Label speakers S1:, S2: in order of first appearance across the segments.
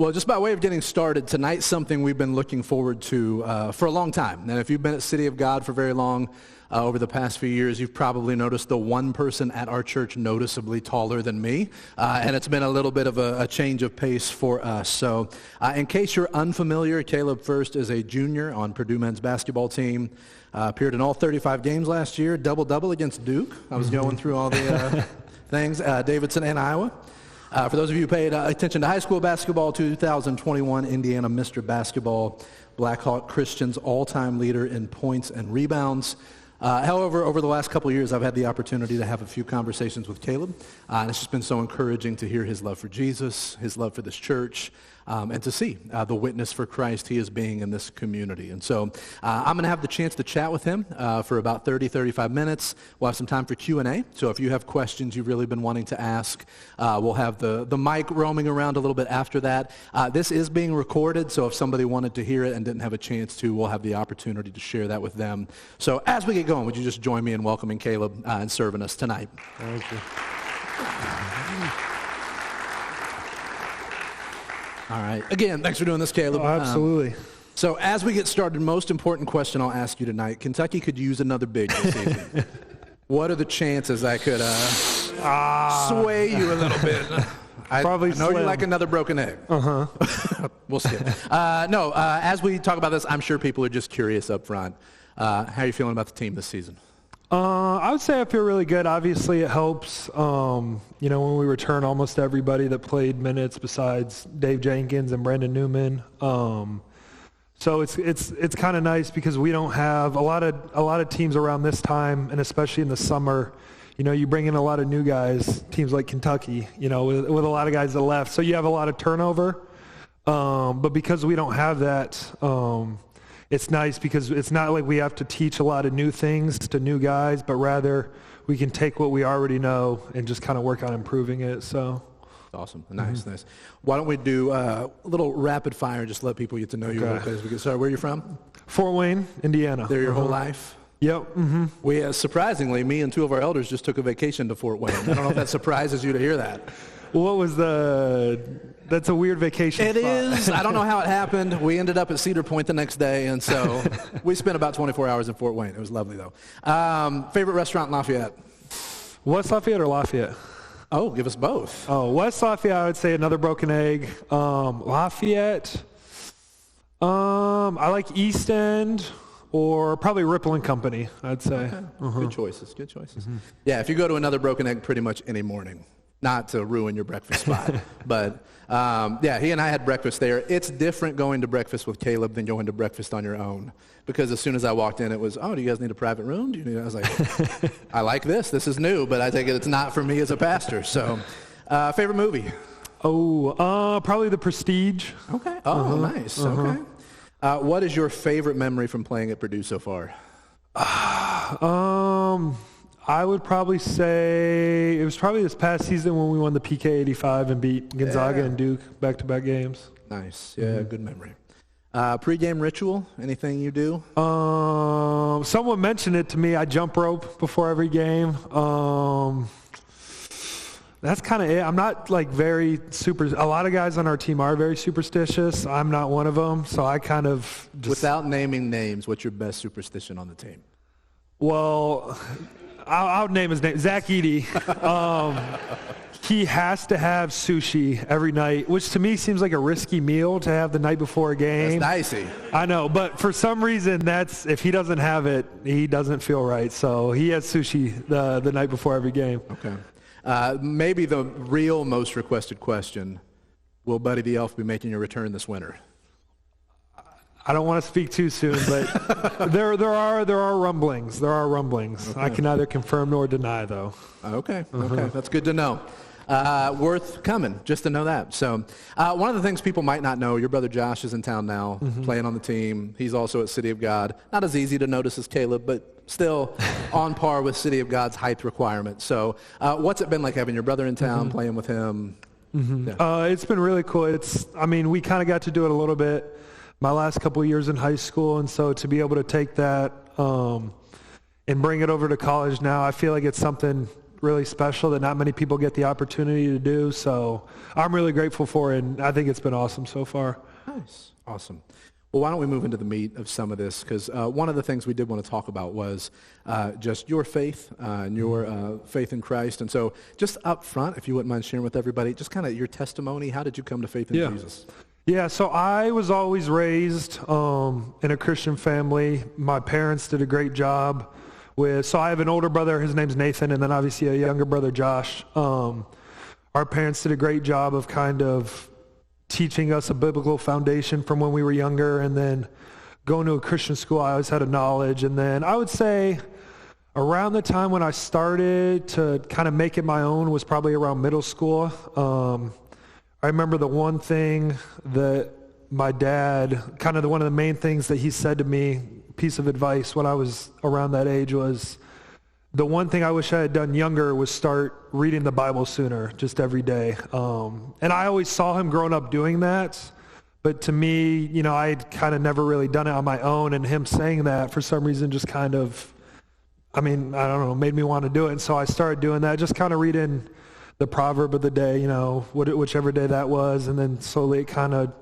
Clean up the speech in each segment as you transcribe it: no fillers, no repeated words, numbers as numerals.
S1: Well, just by way of getting started, tonight's something we've been looking forward to for a long time. And if you've been at City of God for very long, over the past few years, you've probably noticed the one person at our church noticeably taller than me. And it's been a little bit of a change of pace for us. So in case you're unfamiliar, Caleb Furst is a junior on Purdue men's basketball team. Appeared in all 35 games last year, double-double against Duke. I was going through all the things, Davidson and Iowa. For those of you who paid attention to high school basketball, 2021 Indiana Mr. Basketball, Blackhawk Christian's all-time leader in points and rebounds. However, over the last couple of years, I've had the opportunity to have a few conversations with Caleb, and it's just been so encouraging to hear his love for Jesus, his love for this church, and to see the witness for Christ he is being in this community. And so I'm going to have the chance to chat with him for about 35 minutes. We'll have some time for Q&A, so if you have questions you've really been wanting to ask, we'll have the mic roaming around a little bit after that. This is being recorded, so if somebody wanted to hear it and didn't have a chance to, we'll have the opportunity to share that with them. So as we get going, would you just join me in welcoming Caleb and serving us tonight?
S2: Thank you.
S1: All right. Again, thanks for doing this, Caleb.
S2: Oh, absolutely.
S1: So as we get started, most important question I'll ask you tonight. Kentucky could use another big this season. What are the chances I could sway you a little bit?
S2: Probably
S1: I know you like another broken egg. We'll skip. As we talk about this, I'm sure people are just curious up front. How are you feeling about the team this season?
S2: I would say I feel really good. Obviously, it helps, when we return almost everybody that played minutes besides Dave Jenkins and Brandon Newman. So it's kind of nice because we don't have a lot of teams around this time, and especially in the summer. You bring in a lot of new guys, teams like Kentucky, with a lot of guys that left. So you have a lot of turnover. But because we don't have that, it's nice because it's not like we have to teach a lot of new things to new guys, but rather we can take what we already know and just kind of work on improving it. So
S1: awesome. Nice. Why don't we do a little rapid fire and just let people get to know you a little bit as we get started. Where are you from?
S2: Fort Wayne, Indiana.
S1: There your whole life?
S2: Yep.
S1: We surprisingly, me and two of our elders just took a vacation to Fort Wayne. I don't know if that surprises you to hear that.
S2: What was that's a weird vacation
S1: It
S2: spot.
S1: is. I don't know how it happened. We ended up at Cedar Point the next day, and so we spent about 24 hours in Fort Wayne. It was lovely, though. Favorite restaurant in Lafayette?
S2: West Lafayette or Lafayette?
S1: Oh, give us both.
S2: Oh, West Lafayette, I would say another broken egg. Lafayette, I like East End or probably Ripple and Company, I'd say.
S1: Okay. Good choices. Yeah, if you go to another broken egg pretty much any morning, not to ruin your breakfast spot, but he and I had breakfast there. It's different going to breakfast with Caleb than going to breakfast on your own, because as soon as I walked in, it was, do you guys need a private room? I was like, I like this. This is new, but I take it it's not for me as a pastor. So, favorite movie?
S2: Probably The Prestige.
S1: Okay. Nice. Okay. What is your favorite memory from playing at Purdue so far?
S2: I would probably say it was probably this past season when we won the PK 85 and beat Gonzaga and Duke back-to-back games.
S1: Nice. Yeah, good memory. Pre-game ritual, anything you do?
S2: Someone mentioned it to me. I jump rope before every game. That's kind of it. I'm not very super. A lot of guys on our team are very superstitious. I'm not one of them, so I kind of just...
S1: Without naming names, what's your best superstition on the team?
S2: Well, I'll name his name, Zach Eady. He has to have sushi every night, which to me seems like a risky meal to have the night before a game.
S1: That's dicey.
S2: I know, but for some reason, if he doesn't have it, he doesn't feel right. So he has sushi the night before every game.
S1: Okay. Maybe the real most requested question, will Buddy the Elf be making your return this winter?
S2: I don't want to speak too soon, but there are rumblings. There are rumblings. Okay. I can neither confirm nor deny, though.
S1: Okay. That's good to know. Worth coming, just to know that. So one of the things people might not know, your brother Josh is in town now, playing on the team. He's also at City of God. Not as easy to notice as Caleb, but still on par with City of God's height requirements. So what's it been like having your brother in town, playing with him?
S2: Yeah. It's been really cool. We kind of got to do it a little bit my last couple of years in high school, and so to be able to take that and bring it over to college now, I feel like it's something really special that not many people get the opportunity to do. So I'm really grateful for it, and I think it's been awesome so far.
S1: Nice. Awesome. Well, why don't we move into the meat of some of this? Because one of the things we did want to talk about was just your faith and your faith in Christ. And so just up front, if you wouldn't mind sharing with everybody, just kind of your testimony. How did you come to faith in Jesus?
S2: Yeah, so I was always raised in a Christian family. My parents did a great job so I have an older brother, his name's Nathan, and then obviously a younger brother, Josh. Our parents did a great job of kind of teaching us a biblical foundation from when we were younger, and then going to a Christian school, I always had a knowledge. And then I would say around the time when I started to kind of make it my own was probably around middle school. I remember the one thing that my dad, kind of one of the main things that he said to me, piece of advice when I was around that age, was the one thing I wish I had done younger was start reading the Bible sooner, just every day. And I always saw him growing up doing that, but to me, I'd kind of never really done it on my own, and him saying that for some reason just kind of, I don't know, made me want to do it. And so I started doing that, just kind of reading the proverb of the day, whichever day that was, and then slowly it kind of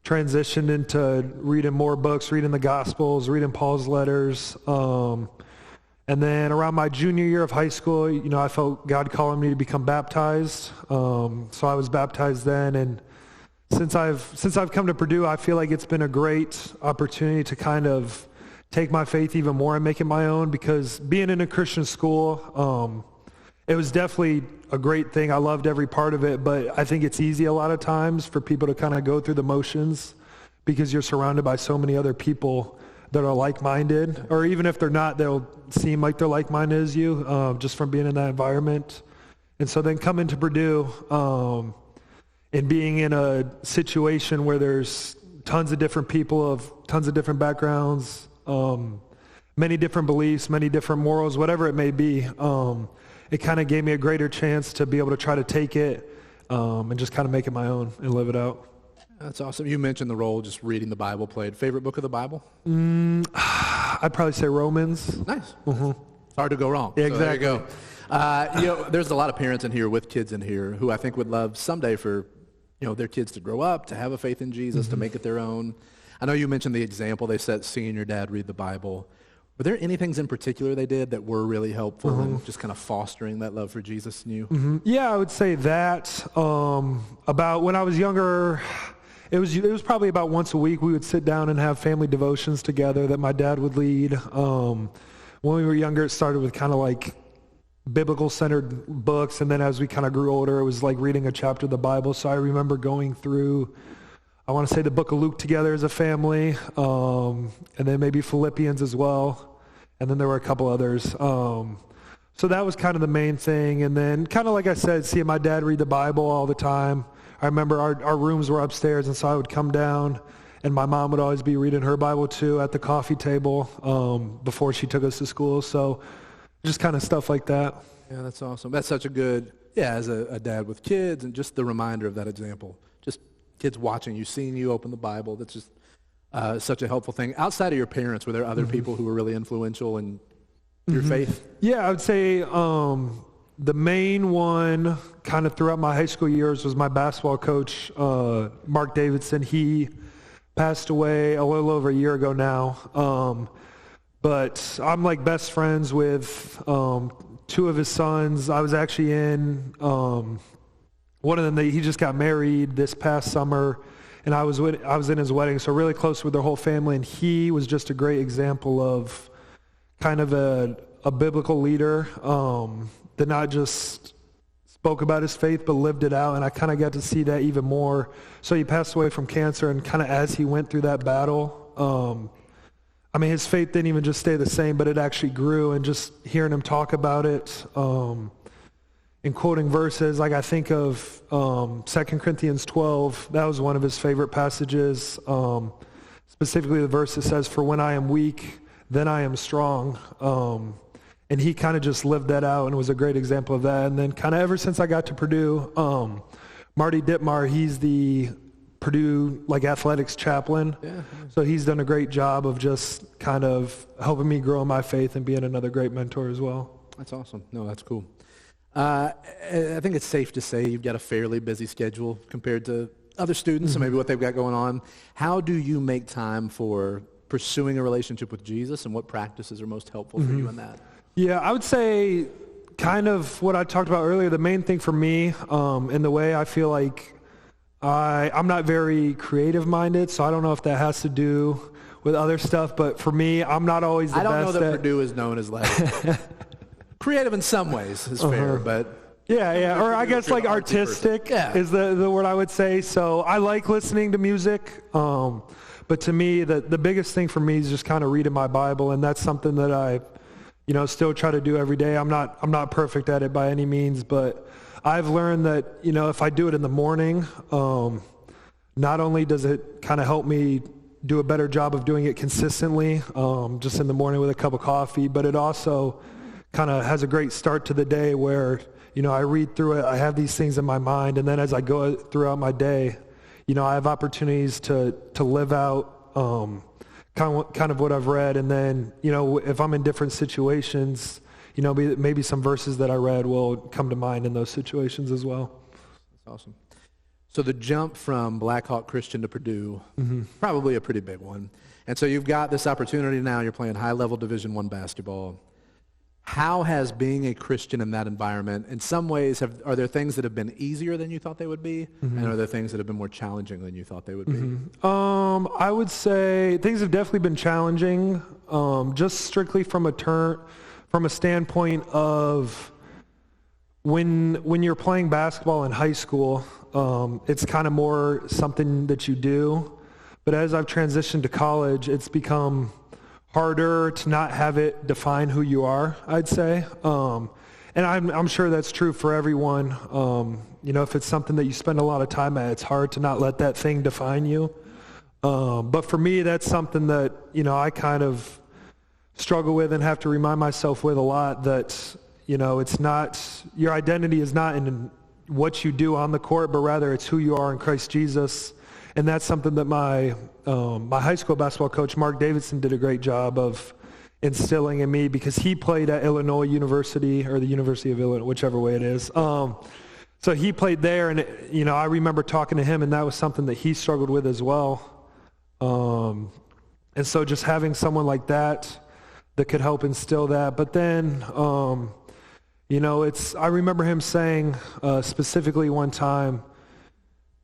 S2: transitioned into reading more books, reading the Gospels, reading Paul's letters. And then around my junior year of high school, I felt God calling me to become baptized. So I was baptized then, and since I've come to Purdue, I feel like it's been a great opportunity to kind of take my faith even more and make it my own, because being in a Christian school, it was definitely a great thing. I loved every part of it, but I think it's easy a lot of times for people to kind of go through the motions because you're surrounded by so many other people that are like-minded, or even if they're not, they'll seem like they're like-minded as you, just from being in that environment. And so then coming to Purdue and being in a situation where there's tons of different people of tons of different backgrounds, many different beliefs, many different morals, whatever it may be, it kind of gave me a greater chance to be able to try to take it and just kind of make it my own and live it out.
S1: That's awesome. You mentioned the role just reading the Bible played. Favorite book of the Bible?
S2: I'd probably say Romans.
S1: Nice. Mm-hmm. It's hard to go wrong.
S2: Yeah,
S1: so
S2: exactly.
S1: There you go. There's a lot of parents in here with kids in here who I think would love someday for their kids to grow up, to have a faith in Jesus, to make it their own. I know you mentioned the example they set seeing your dad read the Bible. Were there any things in particular they did that were really helpful in just kind of fostering that love for Jesus in you?
S2: Yeah, I would say that. About when I was younger, it was probably about once a week we would sit down and have family devotions together that my dad would lead. When we were younger, it started with kind of like biblical-centered books, and then as we kind of grew older, it was like reading a chapter of the Bible. So I remember going through, I want to say, the book of Luke together as a family, and then maybe Philippians as well, and then there were a couple others. So that was kind of the main thing, and then kind of like I said, seeing my dad read the Bible all the time. I remember our rooms were upstairs, and so I would come down, and my mom would always be reading her Bible too at the coffee table before she took us to school. So just kind of stuff like that.
S1: Yeah, that's awesome. That's such a good, as a dad with kids, and just the reminder of that example. Just kids watching you, seeing you open the Bible. That's just such a helpful thing. Outside of your parents, were there other people who were really influential in your faith?
S2: Yeah, I would say the main one kind of throughout my high school years was my basketball coach, Mark Davidson. He passed away a little over a year ago now. But I'm like best friends with two of his sons. I was actually in one of them. He just got married this past summer, and I was in his wedding, so really close with their whole family. And he was just a great example of kind of a biblical leader that not just spoke about his faith but lived it out. And I kind of got to see that even more. So he passed away from cancer, and kind of as he went through that battle, his faith didn't even just stay the same, but it actually grew. And just hearing him talk about it and quoting verses, like I think of 2 Corinthians 12. That was one of his favorite passages, specifically the verse that says, "For when I am weak, then I am strong." And he kind of just lived that out and was a great example of that. And then kind of ever since I got to Purdue, Marty Dittmar, he's the Purdue athletics chaplain. Yeah. So he's done a great job of just kind of helping me grow my faith and being another great mentor as well.
S1: That's awesome. No, that's cool. I think it's safe to say you've got a fairly busy schedule compared to other students and maybe what they've got going on. How do you make time for pursuing a relationship with Jesus, and what practices are most helpful for you in that?
S2: Yeah, I would say kind of what I talked about earlier. The main thing for me, and the way I feel like I'm not very creative minded, so I don't know if that has to do with other stuff, but for me, I'm not always the best.
S1: I don't know that Purdue is known as like creative in some ways is fair, but
S2: yeah, or I guess like artistic is the word I would say. So I like listening to music, but to me, the biggest thing for me is just kind of reading my Bible, and that's something that I, still try to do every day. I'm not perfect at it by any means, but I've learned that, if I do it in the morning, not only does it kind of help me do a better job of doing it consistently, just in the morning with a cup of coffee, but it also kind of has a great start to the day where, I read through it, I have these things in my mind, and then as I go throughout my day, I have opportunities to live out kind of what I've read, and then, if I'm in different situations, maybe some verses that I read will come to mind in those situations as well.
S1: That's awesome. So the jump from Black Hawk Christian to Purdue, probably a pretty big one. And so you've got this opportunity now, you're playing high-level Division I basketball. How has being a Christian in that environment, in some ways, are there things that have been easier than you thought they would be? And are there things that have been more challenging than you thought they would be?
S2: I would say things have definitely been challenging, just strictly from a standpoint of when you're playing basketball in high school, it's kind of more something that you do. But as I've transitioned to college, it's become harder to not have it define who you are, I'd say. And I'm sure that's true for everyone. If it's something that you spend a lot of time at, it's hard to not let that thing define you. But for me, that's something that, I kind of struggle with and have to remind myself with a lot, that, it's not, your identity is not in what you do on the court, but rather it's who you are in Christ Jesus. And that's something that my high school basketball coach, Mark Davidson, did a great job of instilling in me, because he played at Illinois University, or the University of Illinois, whichever way it is. So he played there, and I remember talking to him, and that was something that he struggled with as well. And so just having someone like that could help instill that. But then, I remember him saying specifically one time,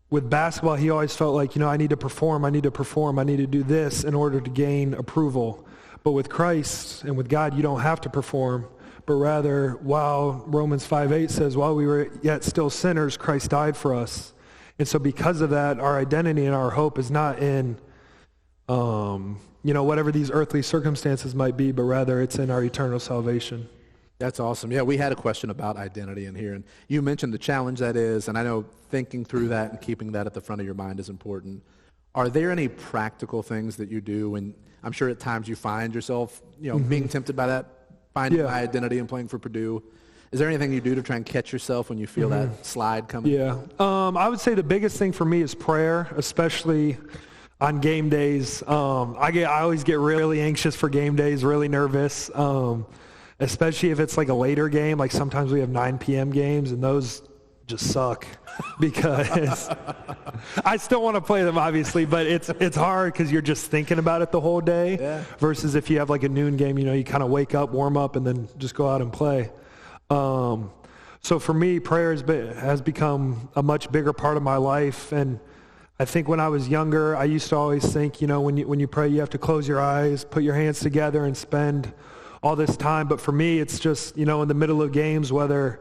S2: with basketball, he always felt like, I need to perform, I need to do this in order to gain approval. But with Christ and with God, you don't have to perform, but rather, while Romans 5:8 says, while we were yet still sinners, Christ died for us. And so because of that, our identity and our hope is not in, whatever these earthly circumstances might be, but rather it's in our eternal salvation.
S1: That's awesome. Yeah, we had a question about identity in here, and you mentioned the challenge that is, and I know thinking through that and keeping that at the front of your mind is important. Are there any practical things that you do, and I'm sure at times you find yourself, being tempted by that, finding my identity and playing for Purdue? Is there anything you do to try and catch yourself when you feel that slide coming?
S2: Yeah. I would say the biggest thing for me is prayer, especially on game days. I always get really anxious for game days, really nervous. Especially if it's like a later game, like sometimes we have 9 p.m. games, and those just suck because I still want to play them, obviously, but it's hard because you're just thinking about it the whole day versus if you have like a noon game, you kind of wake up, warm up, and then just go out and play. So for me, prayer has become a much bigger part of my life, and I think when I was younger, I used to always think, when you pray, you have to close your eyes, put your hands together, and spend all this time. But for me, it's just, in the middle of games, whether,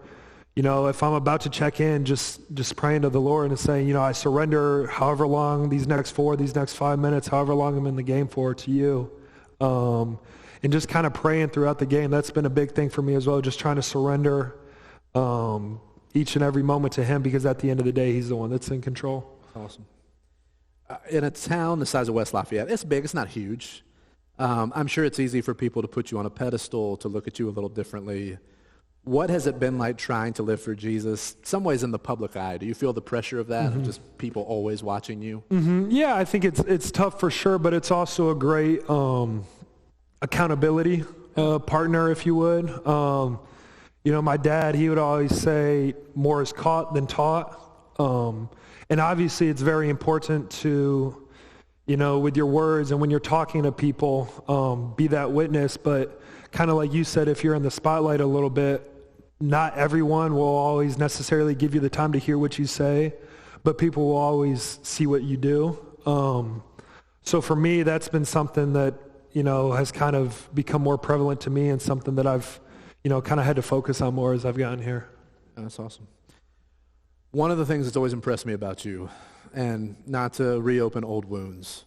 S2: if I'm about to check in, just praying to the Lord and saying, I surrender however long these next 5 minutes, however long I'm in the game for, to you. And just kind of praying throughout the game. That's been a big thing for me as well, just trying to surrender each and every moment to him, because at the end of the day, he's the one that's in control.
S1: Awesome. In a town the size of West Lafayette, it's big, it's not huge. I'm sure it's easy for people to put you on a pedestal, to look at you a little differently. What has it been like trying to live for Jesus, some ways in the public eye? Do you feel the pressure of that, of just people always watching you?
S2: Yeah, I think it's tough for sure, but it's also a great accountability partner, if you would. my dad, he would always say, more is caught than taught. And obviously it's very important to, with your words and when you're talking to people, be that witness. But kind of like you said, if you're in the spotlight a little bit, not everyone will always necessarily give you the time to hear what you say, but people will always see what you do. So for me, that's been something that, has kind of become more prevalent to me and something that I've, kind of had to focus on more as I've gotten here.
S1: That's awesome. One of the things that's always impressed me about you, and not to reopen old wounds,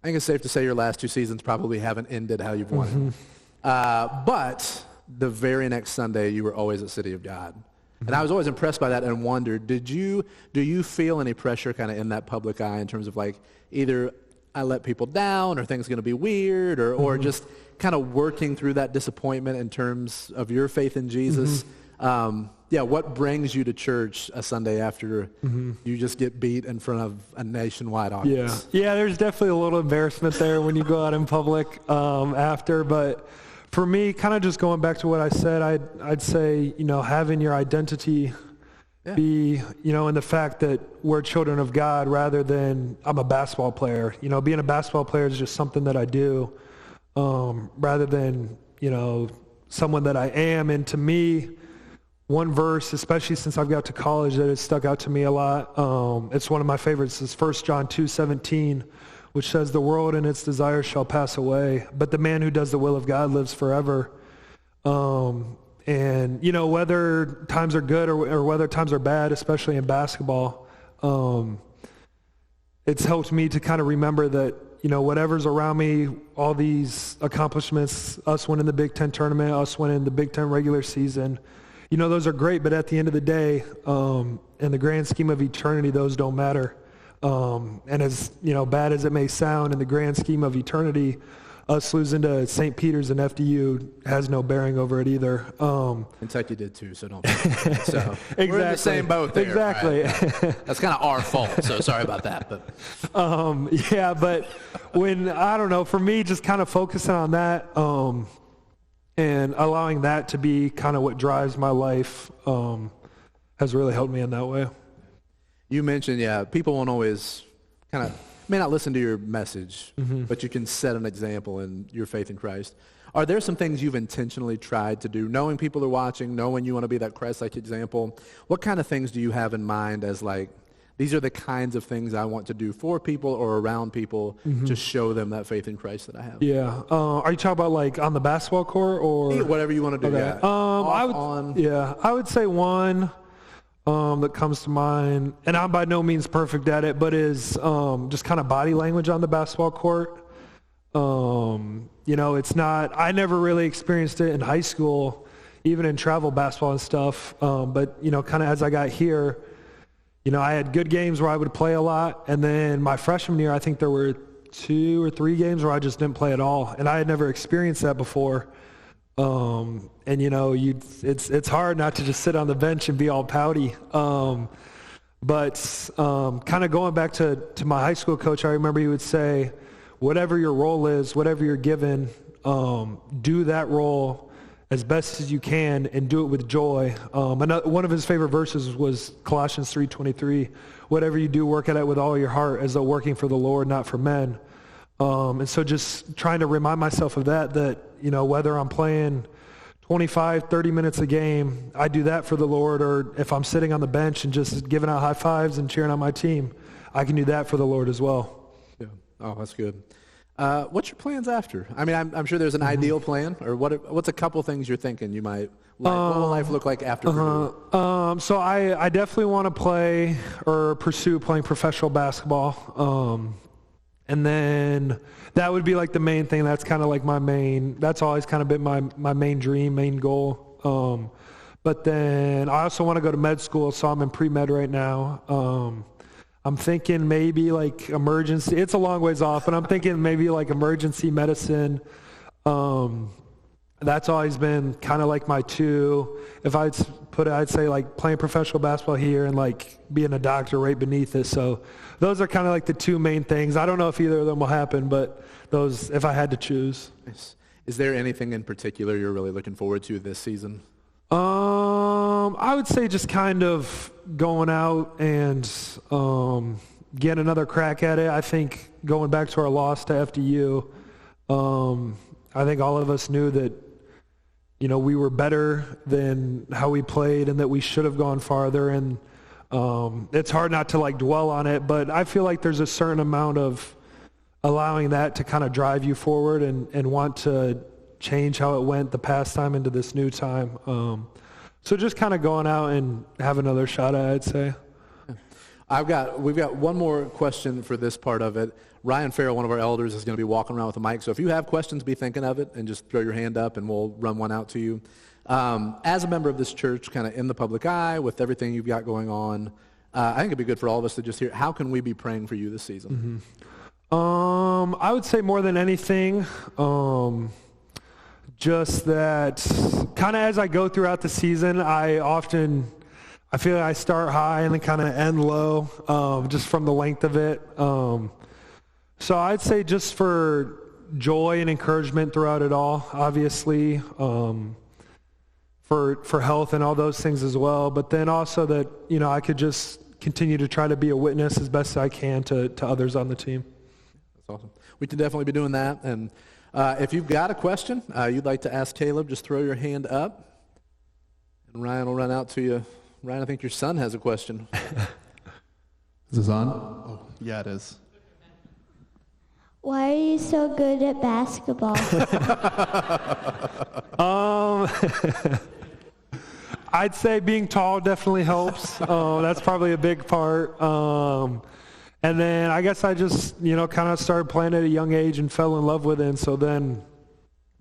S1: I think it's safe to say your last 2 seasons probably haven't ended how you've wanted. But the very next Sunday, you were always at City of God. And I was always impressed by that and wondered, do you feel any pressure kind of in that public eye in terms of like either I let people down or things going to be weird or just kind of working through that disappointment in terms of your faith in Jesus? What brings you to church a Sunday after you just get beat in front of a nationwide audience?
S2: Yeah, there's definitely a little embarrassment there when you go out in public after, but for me, kind of just going back to what I said, I'd say, having your identity be, in the fact that we're children of God rather than I'm a basketball player. Being a basketball player is just something that I do rather than, someone that I am. And to me, one verse, especially since I've got to college, that has stuck out to me a lot. It's one of my favorites. It's 1 John 2:17. Which says, the world and its desires shall pass away, but the man who does the will of God lives forever. And, whether times are good or whether times are bad, especially in basketball, it's helped me to kind of remember that, whatever's around me, all these accomplishments, us winning the Big Ten tournament, us winning the Big Ten regular season, those are great, but at the end of the day, in the grand scheme of eternity, those don't matter. And as bad as it may sound, in the grand scheme of eternity, us losing to St. Peter's and FDU has no bearing over it either.
S1: Kentucky did too, so don't. So
S2: exactly.
S1: We're in the same boat there.
S2: Exactly.
S1: Right? That's kind of our fault. So sorry about that. But
S2: but when for me, just kind of focusing on that and allowing that to be kind of what drives my life has really helped me in that way.
S1: You mentioned, people won't always may not listen to your message, but you can set an example in your faith in Christ. Are there some things you've intentionally tried to do, knowing people are watching, knowing you want to be that Christ-like example? What kind of things do you have in mind as like, these are the kinds of things I want to do for people or around people to show them that faith in Christ that I have?
S2: Yeah. Are you talking about like on the basketball court or?
S1: Whatever you want to do,
S2: okay. I would say one that comes to mind, and I'm by no means perfect at it, but is just kind of body language on the basketball court. It's not, I never really experienced it in high school, even in travel basketball and stuff. But kind of as I got here, I had good games where I would play a lot. And then my freshman year, I think there were 2 or 3 games where I just didn't play at all. And I had never experienced that before. It's hard not to just sit on the bench and be all pouty. But kind of going back to my high school coach, I remember he would say, whatever your role is, whatever you're given, do that role as best as you can and do it with joy. One of his favorite verses was Colossians 3:23. Whatever you do, work at it with all your heart as though working for the Lord, not for men. And so just trying to remind myself of that, whether I'm playing 25, 30 minutes a game, I do that for the Lord, or if I'm sitting on the bench and just giving out high fives and cheering on my team, I can do that for the Lord as well.
S1: Yeah. Oh, that's good. What's your plans after? I mean, I'm sure there's an ideal plan, or what's a couple things you're thinking you might like? What will life look like after Purdue?
S2: So I definitely want to play or pursue playing professional basketball. And then that would be like the main thing. That's kind of like that's always kind of been my main dream, main goal. But then I also want to go to med school, so I'm in pre-med right now. I'm thinking maybe like emergency. It's a long ways off, but I'm thinking maybe like emergency medicine. That's always been kind of like my 2. If I'd put it, I'd say like playing professional basketball here and like being a doctor right beneath it. So those are kind of like the 2 main things. I don't know if either of them will happen, but those, if I had to choose.
S1: Nice. Is there anything in particular you're really looking forward to this season?
S2: I would say just kind of going out and getting another crack at it. I think going back to our loss to FDU, I think all of us knew that, we were better than how we played and that we should have gone farther. And it's hard not to dwell on it, but I feel like there's a certain amount of allowing that to kind of drive you forward and want to change how it went the past time into this new time. So just kind of going out and have another shot at it, I'd say.
S1: We've got one more question for this part of it. Ryan Farrell, one of our elders, is going to be walking around with a mic. So if you have questions, be thinking of it and just throw your hand up and we'll run one out to you. As a member of this church, kind of in the public eye with everything you've got going on, I think it'd be good for all of us to just hear, how can we be praying for you this season?
S2: Mm-hmm. I would say more than anything, just that kind of as I go throughout the season, I feel like I start high and then kind of end low, just from the length of it. So I'd say just for joy and encouragement throughout it all, obviously, for health and all those things as well. But then also that, I could just continue to try to be a witness as best I can to others on the team.
S1: That's awesome. We can definitely be doing that. And if you've got a question you'd like to ask Caleb, just throw your hand up, and Ryan will run out to you. Ryan, I think your son has a question.
S3: Is this on? Oh, yeah, it is.
S4: Why are you so good at basketball?
S2: I'd say being tall definitely helps. That's probably a big part. And then I guess I just, kind of started playing at a young age and fell in love with it. And so then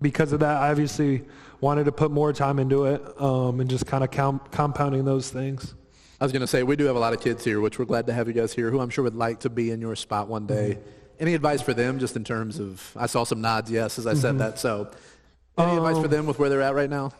S2: because of that, I obviously wanted to put more time into it and just kind of compounding those things.
S1: I was going to say, we do have a lot of kids here, which we're glad to have you guys here, who I'm sure would like to be in your spot one day. Mm-hmm. Any advice for them just in terms of, I saw some nods, yes, as I said that. So any advice for them with where they're at right now?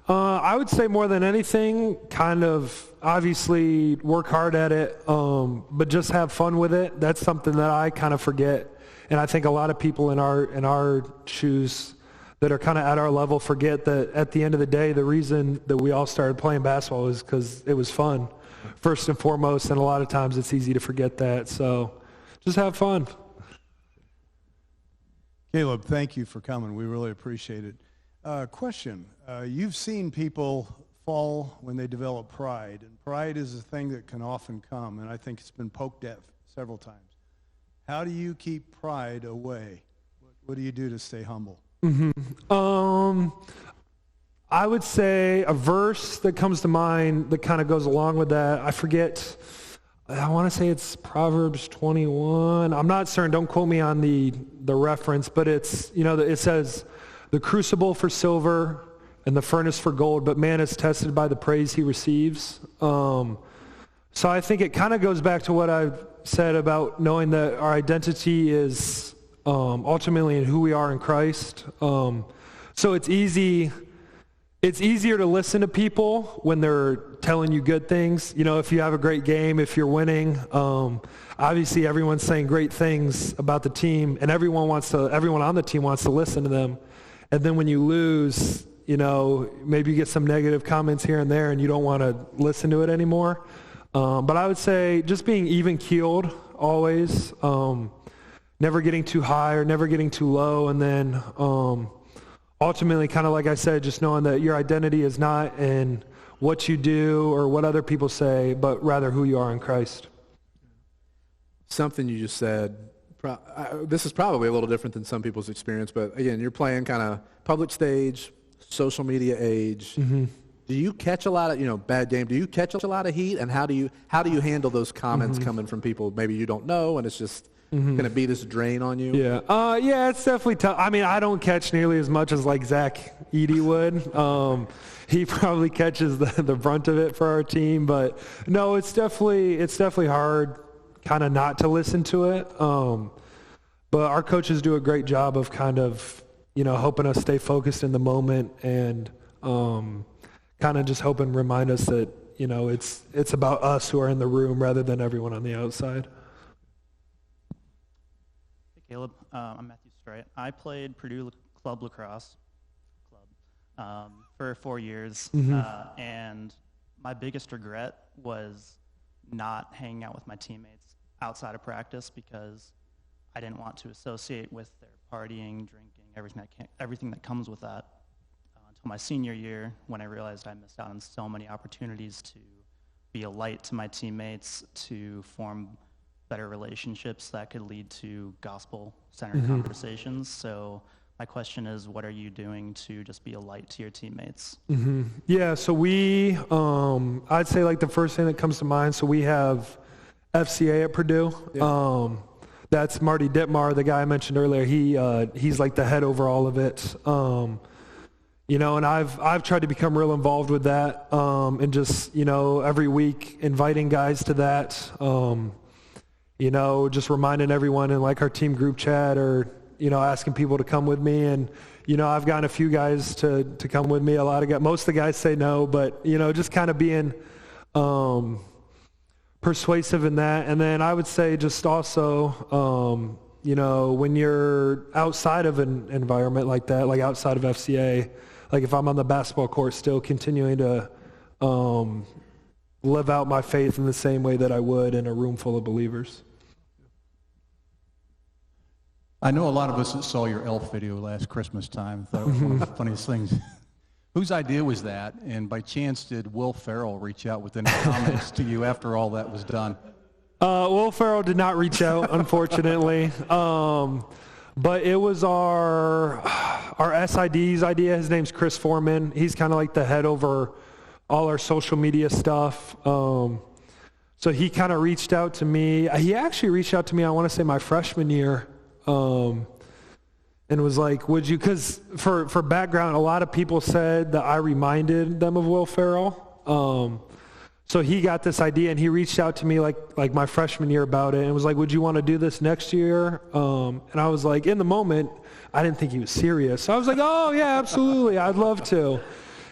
S2: I would say more than anything, kind of obviously work hard at it, but just have fun with it. That's something that I kind of forget. And I think a lot of people in our shoes that are kind of at our level forget that at the end of the day, the reason that we all started playing basketball was because it was fun, first and foremost. And a lot of times it's easy to forget that. So just have fun.
S5: Caleb, thank you for coming. We really appreciate it. Question. You've seen people fall when they develop pride, and pride is a thing that can often come, and I think it's been poked at several times. How do you keep pride away? What do you do to stay humble?
S2: Mm-hmm. I would say a verse that comes to mind that kind of goes along with that. I forget. I want to say it's Proverbs 21. I'm not certain. Don't quote me on the reference, but it's, it says, the crucible for silver and the furnace for gold, but man is tested by the praise he receives. So I think it kind of goes back to what I've said about knowing that our identity is ultimately in who we are in Christ. So it's easier to listen to people when they're telling you good things. If you have a great game, if you're winning, obviously everyone's saying great things about the team, and everyone on the team wants to listen to them. And then when you lose, maybe you get some negative comments here and there and you don't want to listen to it anymore. But I would say just being even-keeled always, never getting too high or never getting too low. And then ultimately, kind of like I said, just knowing that your identity is not in what you do or what other people say, but rather who you are in Christ.
S1: Something you just said, this is probably a little different than some people's experience, but again, you're playing kind of public stage, social media age. Mm-hmm. Do you catch a lot of, bad game? Do you catch a lot of heat? And how do you handle those comments coming from people maybe you don't know, and it's just going to be this drain on you?
S2: Yeah, it's definitely tough. I mean, I don't catch nearly as much as like Zach Edey would. He probably catches the brunt of it for our team, but no, it's definitely hard kind of not to listen to it. But our coaches do a great job of kind of, helping us stay focused in the moment and kind of just helping remind us that, it's about us who are in the room rather than everyone on the outside.
S6: Hey, Caleb. I'm Matthew Strite. I played Purdue Club Lacrosse. for 4 years, and my biggest regret was not hanging out with my teammates outside of practice because I didn't want to associate with their partying, drinking, everything that comes with that. Until my senior year, when I realized I missed out on so many opportunities to be a light to my teammates, to form better relationships that could lead to gospel-centered conversations. So my question is, what are you doing to just be a light to your teammates?
S2: Yeah, so we, I'd say like the first thing that comes to mind, so we have FCA at Purdue. Yeah. That's Marty Dittmar, the guy I mentioned earlier. He's like the head over all of it. You know, and I've tried to become real involved with that, and just, you know, every week inviting guys to that, you know, just reminding everyone in like our team group chat, or, you know, asking people to come with me. And, you know, I've gotten a few guys to come with me. Most of the guys say no, but, you know, just kind of being persuasive in that. And then I would say just also, you know, when you're outside of an environment like that, like outside of FCA, like if I'm on the basketball court, still continuing to live out my faith in the same way that I would in a room full of believers.
S3: I know a lot of us that saw your elf video last Christmas time. Thought it was one of the funniest things. Whose idea was that? And by chance, did Will Ferrell reach out with any comments to you after all that was done?
S2: Will Ferrell did not reach out, unfortunately. But it was our SID's idea. His name's Chris Foreman. He's kind of like the head over all our social media stuff. So he kind of reached out to me. He actually reached out to me, I want to say my freshman year, and was like, would you, because for background, a lot of people said that I reminded them of Will Ferrell. So he got this idea, and he reached out to me like my freshman year about it, and was like, would you want to do this next year? And I was like, in the moment, I didn't think he was serious. So I was like, oh, yeah, absolutely, I'd love to.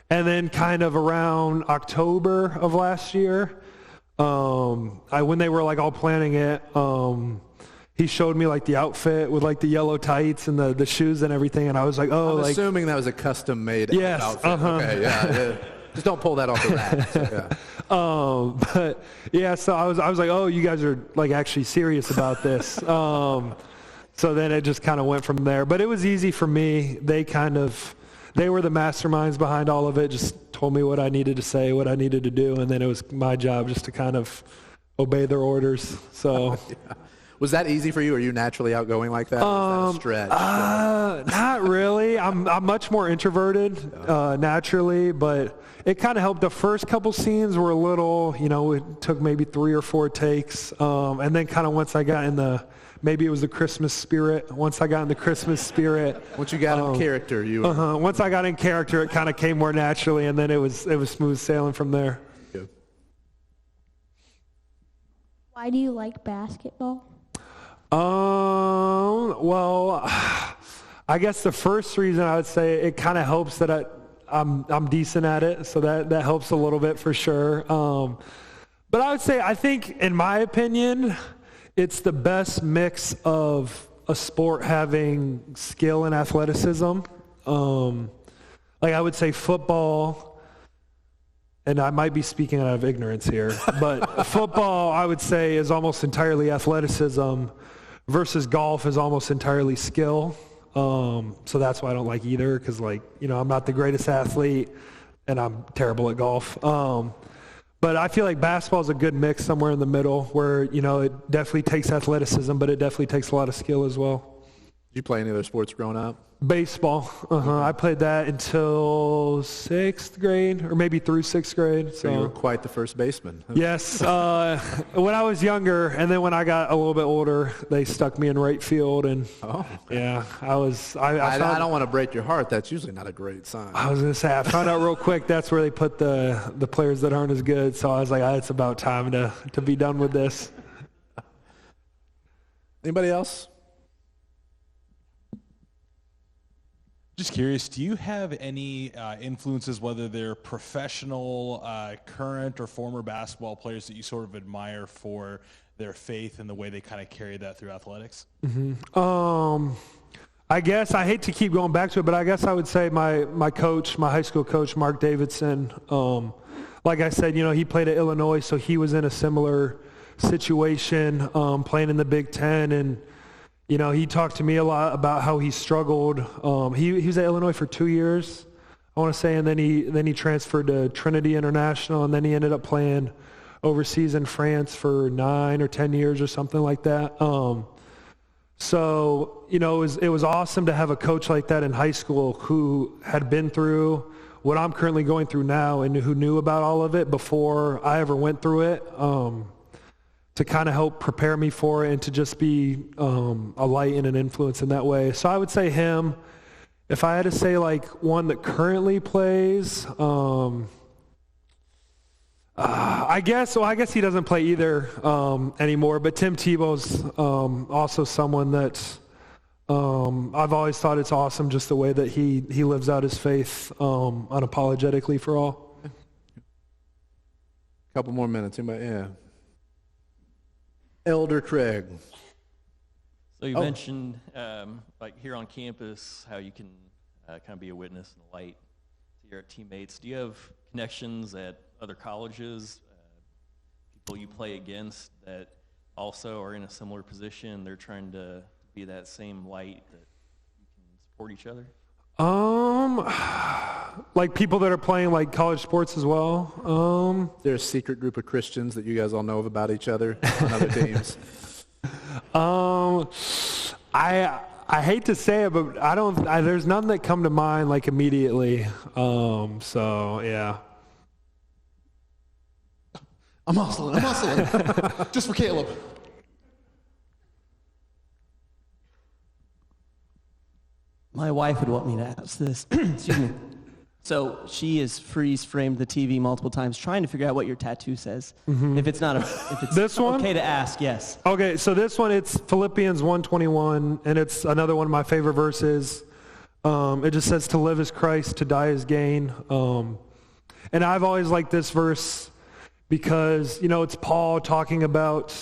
S2: And then kind of around October of last year, when they were like all planning it, he showed me like the outfit with like the yellow tights and the shoes and everything, and I was like, oh,
S1: I'm assuming that was a custom-made
S2: yes,
S1: outfit. Okay, yeah. Just don't pull that off the rack. So, yeah.
S2: But yeah, so I was like, oh, you guys are like actually serious about this. So then it just kind of went from there. But it was easy for me. They were the masterminds behind all of it. Just told me what I needed to say, what I needed to do, and then it was my job just to kind of obey their orders. So.
S1: Yeah. Was that easy for you? Are you naturally outgoing like that? Or was that a stretch?
S2: Not really. I'm much more introverted naturally, but it kind of helped. The first couple scenes were a little, you know, it took maybe 3 or 4 takes, and then kind of once I got in maybe it was the Christmas spirit. Once I got in the Christmas spirit.
S1: Once you got in character, you.
S2: Once I got in character, it kind of came more naturally, and then it was smooth sailing from there.
S1: Good.
S4: Why do you like basketball?
S2: Well, I guess the first reason I would say it kind of helps that I'm decent at it, so that helps a little bit for sure. But I would say, I think, in my opinion, it's the best mix of a sport having skill and athleticism. Like I would say football, and I might be speaking out of ignorance here, but football, I would say, is almost entirely athleticism versus golf is almost entirely skill. So that's why I don't like either, because, like, you know, I'm not the greatest athlete and I'm terrible at golf. But I feel like basketball is a good mix somewhere in the middle where, you know, it definitely takes athleticism, but it definitely takes a lot of skill as well.
S1: Did you play any other sports growing up?
S2: Baseball. I played that until 6th grade, or maybe through 6th grade.
S1: So you were quite the first baseman.
S2: Yes. When I was younger, and then when I got a little bit older, they stuck me in right field, and yeah, I don't
S1: want to break your heart. That's usually not a great sign.
S2: I was going to say, I found out real quick that's where they put the players that aren't as good. So I was like, it's about time to be done with this.
S1: Anybody else?
S7: Just curious, do you have any influences, whether they're professional, current, or former basketball players that you sort of admire for their faith and the way they kind of carry that through athletics?
S2: I guess I hate to keep going back to it, but I guess I would say my coach, my high school coach, Mark Davidson, like I said, he played at Illinois, so he was in a similar situation, playing in the Big Ten, and he talked to me a lot about how he struggled. He was at Illinois for 2 years, I want to say, and then he transferred to Trinity International, and then he ended up playing overseas in France for 9 or 10 years or something like that. So, it was awesome to have a coach like that in high school who had been through what I'm currently going through now and who knew about all of it before I ever went through it, to kind of help prepare me for it and to just be a light and an influence in that way. So I would say him. If I had to say like one that currently plays, I guess he doesn't play either anymore, but Tim Tebow's also someone that I've always thought it's awesome just the way that he lives out his faith unapologetically for all.
S1: Couple more minutes. Anybody? Yeah. Elder Craig.
S8: So you mentioned, like here on campus, how you can kind of be a witness and a light to your teammates. Do you have connections at other colleges, people you play against that also are in a similar position? They're trying to be that same light that you can support each other?
S2: Like people that are playing like college sports as well.
S1: There's a secret group of Christians that you guys all know about each other on other teams.
S2: I hate to say it, but there's none that come to mind like immediately. So yeah.
S9: I'm hustling. Just for Caleb.
S10: My wife would want me to ask this. Excuse me. So she has freeze-framed the TV multiple times, trying to figure out what your tattoo says. Mm-hmm. If it's
S2: this one?
S10: Okay to ask, yes.
S2: Okay, so this one, it's Philippians 1:21, and it's another one of my favorite verses. It just says, "To live is Christ, to die is gain." And I've always liked this verse because, it's Paul talking about,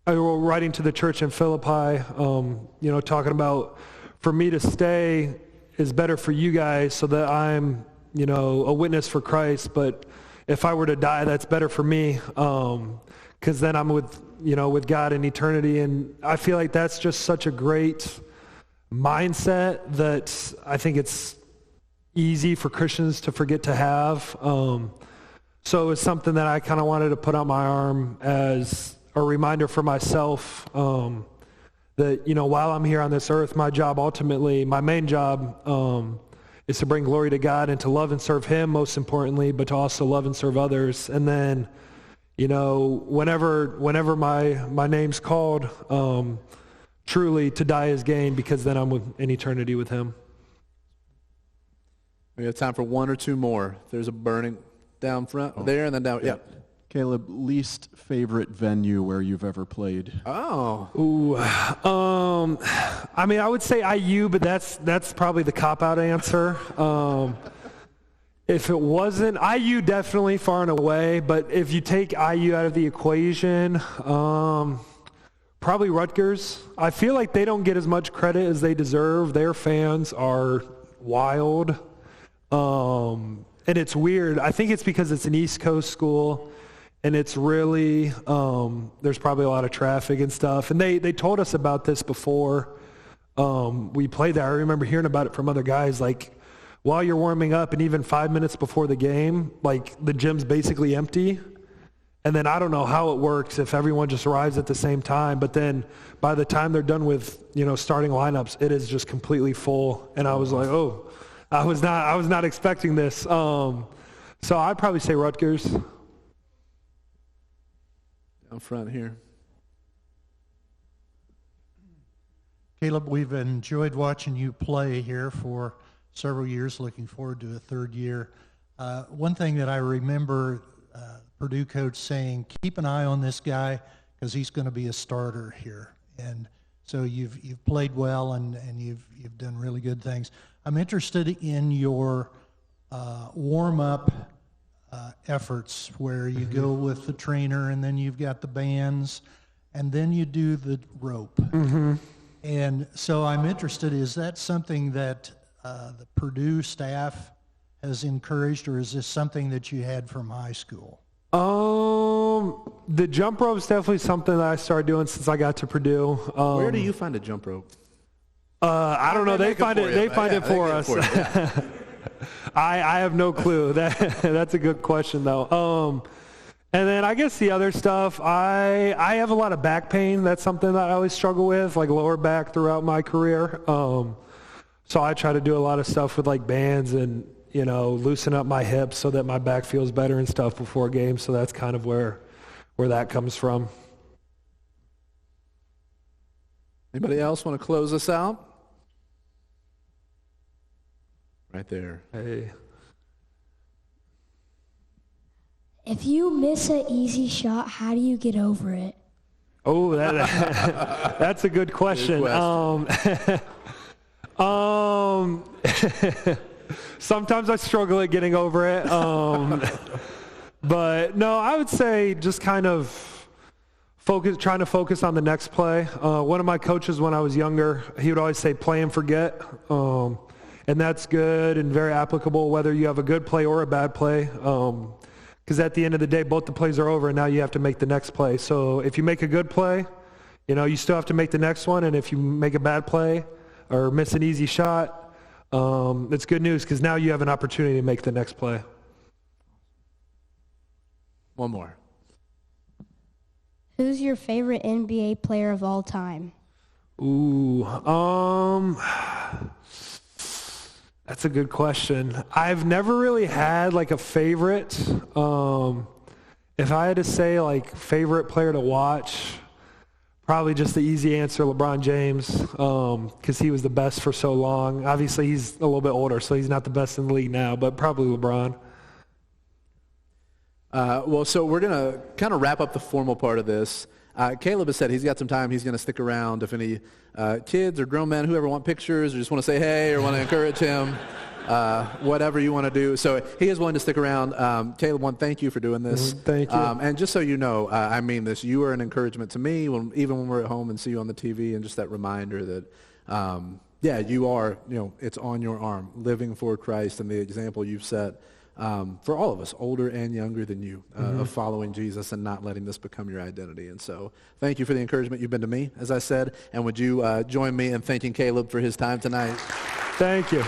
S2: writing to the church in Philippi, talking about, for me to stay is better for you guys so that I'm, a witness for Christ. But if I were to die, that's better for me, because then I'm with God in eternity. And I feel like that's just such a great mindset that I think it's easy for Christians to forget to have. So it's something that I kind of wanted to put on my arm as a reminder for myself, that, while I'm here on this earth, my job ultimately, my main job is to bring glory to God and to love and serve Him most importantly, but to also love and serve others. And then, whenever my name's called, truly to die is gain, because then I'm in eternity with Him.
S1: We have time for one or two more. There's a burning down front there and then down. Yeah.
S9: Caleb, least favorite venue where you've ever played?
S1: Oh.
S2: Ooh. I would say IU, but that's probably the cop-out answer. If it wasn't, IU definitely far and away, but if you take IU out of the equation, probably Rutgers. I feel like they don't get as much credit as they deserve. Their fans are wild. And it's weird. I think it's because it's an East Coast school. And it's really, there's probably a lot of traffic and stuff. And they told us about this before we played there. I remember hearing about it from other guys, like, while you're warming up and even 5 minutes before the game, like, the gym's basically empty. And then I don't know how it works if everyone just arrives at the same time. But then by the time they're done with, starting lineups, it is just completely full. And I was like, oh, I was not expecting this. So I'd probably say Rutgers.
S1: Down front here.
S11: Caleb, we've enjoyed watching you play here for several years, looking forward to a third year. One thing that I remember Purdue coach saying, keep an eye on this guy because he's going to be a starter here. And so you've played well and you've done really good things. I'm interested in your warm-up efforts where you go with the trainer and then you've got the bands and then you do the rope.
S2: Mm-hmm.
S11: And so I'm interested, is that something that the Purdue staff has encouraged, or is this something that you had from high school?
S2: The jump rope is definitely something that I started doing since I got to Purdue.
S1: Where do you find a jump rope?
S2: I don't know. They find it. They find it for us. I have no clue. That's a good question though. And then I guess the other stuff, I have a lot of back pain. That's something that I always struggle with, like lower back throughout my career. So I try to do a lot of stuff with like bands and, loosen up my hips so that my back feels better and stuff before games. So that's kind of where that comes from.
S1: Anybody else want to close us out? Right there.
S2: Hey.
S4: If you miss an easy shot, how do you get over it?
S2: Oh, that's a good question. Sometimes I struggle at getting over it. But no, I would say just kind of trying to focus on the next play. One of my coaches when I was younger, he would always say play and forget. And that's good and very applicable whether you have a good play or a bad play. Because at the end of the day, both the plays are over and now you have to make the next play. So if you make a good play, you still have to make the next one. And if you make a bad play or miss an easy shot, it's good news because now you have an opportunity to make the next play.
S1: One more.
S4: Who's your favorite NBA player of all time?
S2: Ooh, that's a good question. I've never really had like a favorite. If I had to say like favorite player to watch, probably just the easy answer, LeBron James, because he was the best for so long. Obviously, he's a little bit older, so he's not the best in the league now, but probably LeBron.
S1: So we're going to kind of wrap up the formal part of this. Caleb has said he's got some time. He's going to stick around if any kids or grown men, whoever want pictures or just want to say hey or want to encourage him, whatever you want to do. So he is willing to stick around. Caleb, thank you for doing this.
S2: Thank you.
S1: And just so you know, I mean this, you are an encouragement to me even when we're at home and see you on the TV, and just that reminder that, you are, it's on your arm, living for Christ and the example you've set. For all of us, older and younger than you, of following Jesus and not letting this become your identity. And so thank you for the encouragement you've been to me, as I said. And would you join me in thanking Caleb for his time tonight?
S2: Thank you.